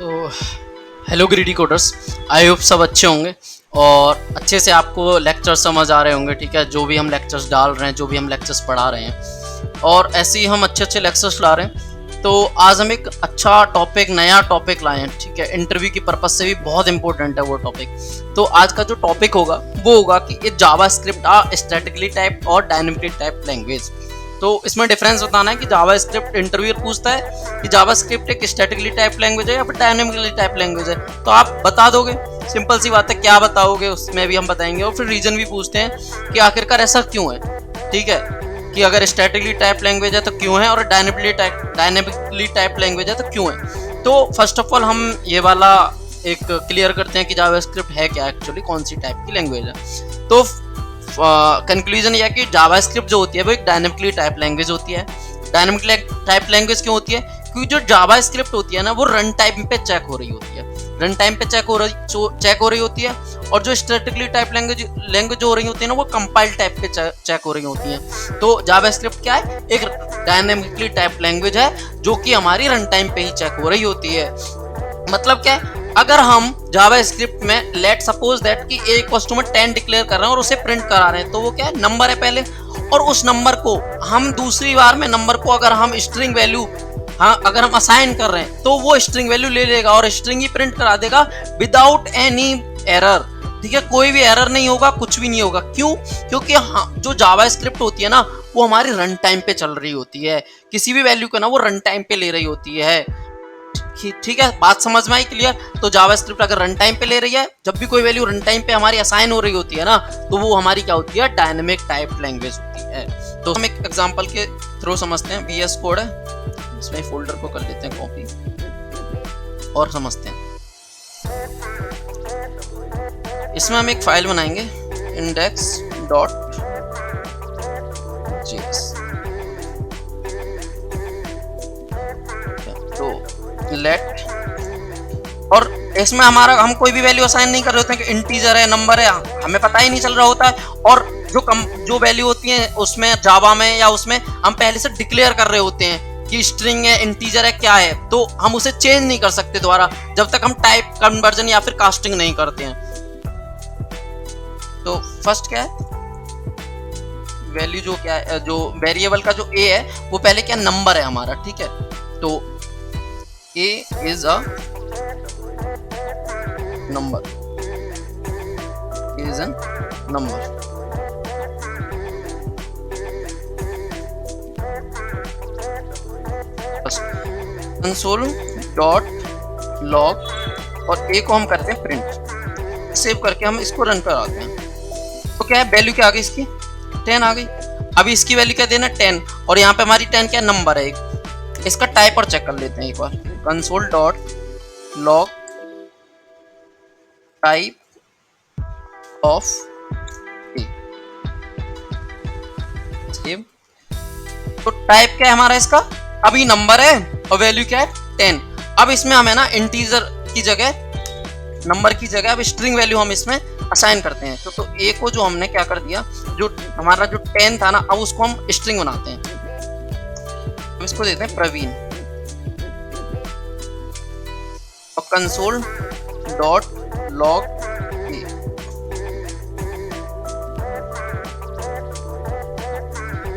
तो hello greedy coders, I hope सब अच्छे होंगे और अच्छे से आपको लेक्चर समझ आ रहे होंगे। ठीक है, जो भी हम लेक्चर्स डाल रहे हैं, जो भी हम लेक्चर्स पढ़ा रहे हैं, और ऐसे ही हम अच्छे लेक्चर्स ला रहे हैं। तो आज हम एक अच्छा टॉपिक, नया टॉपिक लाए हैं। ठीक है, इंटरव्यू की पर्पज से भी बहुत इंपॉर्टेंट है वो टॉपिक। तो आज का जो टॉपिक होगा वो होगा कि ये जावास्क्रिप्ट आर स्टैटिकली टाइप और डायनेमिकली टाइप लैंग्वेज। तो इसमें डिफरेंस बताना है कि जावास्क्रिप्ट इंटरव्यूअर पूछता है कि जावास्क्रिप्ट एक स्टैटिकली टाइप लैंग्वेज है या फिर डायनेमिकली टाइप लैंग्वेज है, तो आप बता दोगे। सिंपल सी बात है, क्या बताओगे उसमें भी हम बताएंगे। और फिर रीजन भी पूछते हैं कि आखिरकार ऐसा क्यों है। ठीक है, कि अगर स्टैटिकली टाइप लैंग्वेज है तो क्यों है, और डायनेमिकली टाइप लैंग्वेज है तो क्यों है। तो फर्स्ट ऑफ ऑल हम ये वाला एक क्लियर करते हैं कि जावास्क्रिप्ट है क्या, एक्चुअली कौन सी टाइप की लैंग्वेज है। तो कंक्लूजन यह है कि जावास्क्रिप्ट जो होती है वो एक डायनेमिकली टाइप लैंग्वेज होती है। डायनेमिकली टाइप लैंग्वेज क्यों होती है? क्योंकि जो जावास्क्रिप्ट होती है ना, वो रन टाइम पे चेक हो रही होती है, रन टाइम पे चेक हो रही होती है। और जो स्टैटिकली टाइप लैंग्वेज हो रही होती है ना, वो कंपाइल टाइप पे चेक हो रही होती है। तो जावास्क्रिप्ट क्या है? एक डायनेमिकली टाइप लैंग्वेज है जो कि हमारी रन टाइम पे ही चेक हो रही होती है। मतलब क्या है, अगर हम जावास्क्रिप्ट में लेट सपोज दैट कि a इक्वल्स टू में 10 डिक्लेयर कर रहे हैं और उसे प्रिंट करा रहे हैं, तो वो क्या है, नंबर है पहले। और उस नंबर को हम दूसरी बार में नंबर को अगर हम स्ट्रिंग वैल्यू अगर हम असाइन कर रहे हैं, तो वो स्ट्रिंग वैल्यू ले लेगा और स्ट्रिंग ही प्रिंट करा देगा विदाउट एनी एरर। ठीक है, कोई भी एरर नहीं होगा, कुछ भी नहीं होगा। क्यों? क्योंकि जो जावास्क्रिप्ट होती है ना, वो हमारी रन टाइम पे चल रही होती है। किसी भी वैल्यू को ना वो रन टाइम पे ले रही होती है। ठीक है, बात समझ में आई? क्लियर? तो जावास्क्रिप्ट अगर रन टाइम पे ले रही है, जब भी कोई वैल्यू रन टाइम पे हमारी असाइन हो रही होती है ना, तो वो हमारी क्या होती है, डायनेमिक टाइप लैंग्वेज होती है। तो हम एक एग्जांपल के थ्रू समझते हैं। VS कोड है, इसमें फोल्डर को कर लेते हैं कॉपी और समझते हैं। इसमें हम एक फाइल बनाएंगे index.js। लेट, और इसमें हम कोई भी वैल्यू असाइन नहीं कर रहे होते हैं कि इंटीजर है, नंबर है, हमें पता ही नहीं चल रहा होता है। और जो वैल्यू होती है उसमें जावा में या उसमें हम पहले से डिक्लेयर कर रहे होते हैं कि स्ट्रिंग है, इंटीजर है, क्या है, तो हम उसे चेंज नहीं कर सकते दोबारा जब तक हम टाइप कन्वर्जन या फिर कास्टिंग नहीं करते हैं। तो फर्स्ट क्या है, वैल्यू जो क्या है, जो वेरिएबल का जो a है वो पहले क्या, नंबर है हमारा। ठीक है, तो a is a number, is a number। Console dot log और a को हम करते हैं प्रिंट। सेव करके हम इसको रन कराते हैं। तो क्या है, वैल्यू क्या आ गई इसकी, 10 आ गई। अभी इसकी वैल्यू क्या देना, 10, और यहाँ पे हमारी 10 क्या, नंबर है एक। इसका टाइप और चेक कर लेते हैं एक बार। Console dot log type of a. तो टाइप क्या है हमारा इसका, अभी नंबर है और वैल्यू क्या है, 10। अब इसमें हमें ना इंटीजर की जगह, नंबर की जगह अब स्ट्रिंग वैल्यू हम इसमें असाइन करते हैं। तो ए को जो हमने क्या कर दिया, जो हमारा जो 10 था ना, अब उसको हम स्ट्रिंग बनाते हैं। हम इसको देते हैं प्रवीण, और कंसोल डॉट लॉग ए।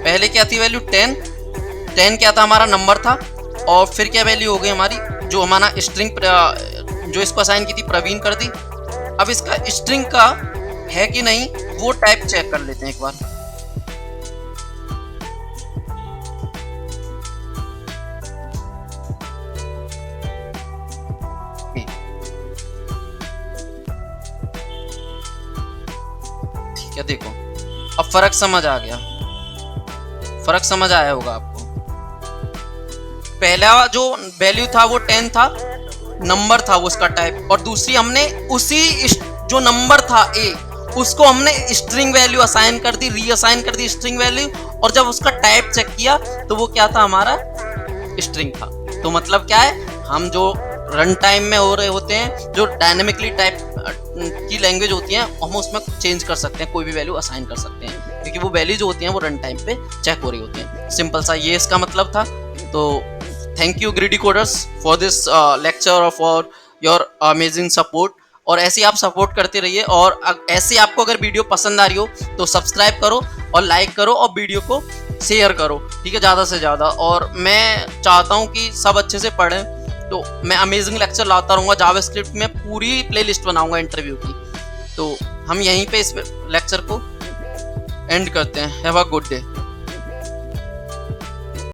पहले क्या थी वैल्यू, 10 क्या था, हमारा नंबर था। और फिर क्या वैल्यू हो गई हमारी, जो हमारा स्ट्रिंग जो इसको असाइन की थी, प्रवीण कर दी। अब इसका स्ट्रिंग का है कि नहीं वो टाइप चेक कर लेते हैं एक बार। ठीक है, देखो अब फर्क समझ आ गया, फर्क समझ आया होगा आपको। पहला जो वैल्यू था वो 10 था, नंबर था वो उसका टाइप, और दूसरी हमने उसी जो नंबर था a, उसको हमने स्ट्रिंग वैल्यू असाइन कर दी, रीअसाइन कर दी स्ट्रिंग वैल्यू। और जब उसका टाइप चेक किया तो वो क्या था, हमारा स्ट्रिंग था। तो मतलब क्या है, हम जो रन टाइम में हो रहे होते हैं, जो डायनेमिकली टाइप की लैंग्वेज होती है, हम उसमें चेंज कर सकते हैं, कोई भी वैल्यू असाइन कर सकते हैं, क्योंकि वो वैल्यू जो होती है वो रन टाइम पे चेक हो रही होती है। सिंपल सा ये इसका मतलब था। तो thank you greedy coders for this lecture और फॉर योर अमेजिंग सपोर्ट। और ऐसे ही आप सपोर्ट करते रहिए, और ऐसे आपको अगर वीडियो पसंद आ रही हो तो सब्सक्राइब करो और लाइक करो और वीडियो को शेयर करो, ठीक है, ज़्यादा से ज़्यादा। और मैं चाहता हूँ कि सब अच्छे से पढ़ें, तो मैं अमेजिंग लेक्चर लाता रहूँगा। जावास्क्रिप्ट में पूरी प्लेलिस्ट बनाऊँगा इंटरव्यू की। तो हम यहीं पे इस लेक्चर को एंड करते हैं। Have a good day.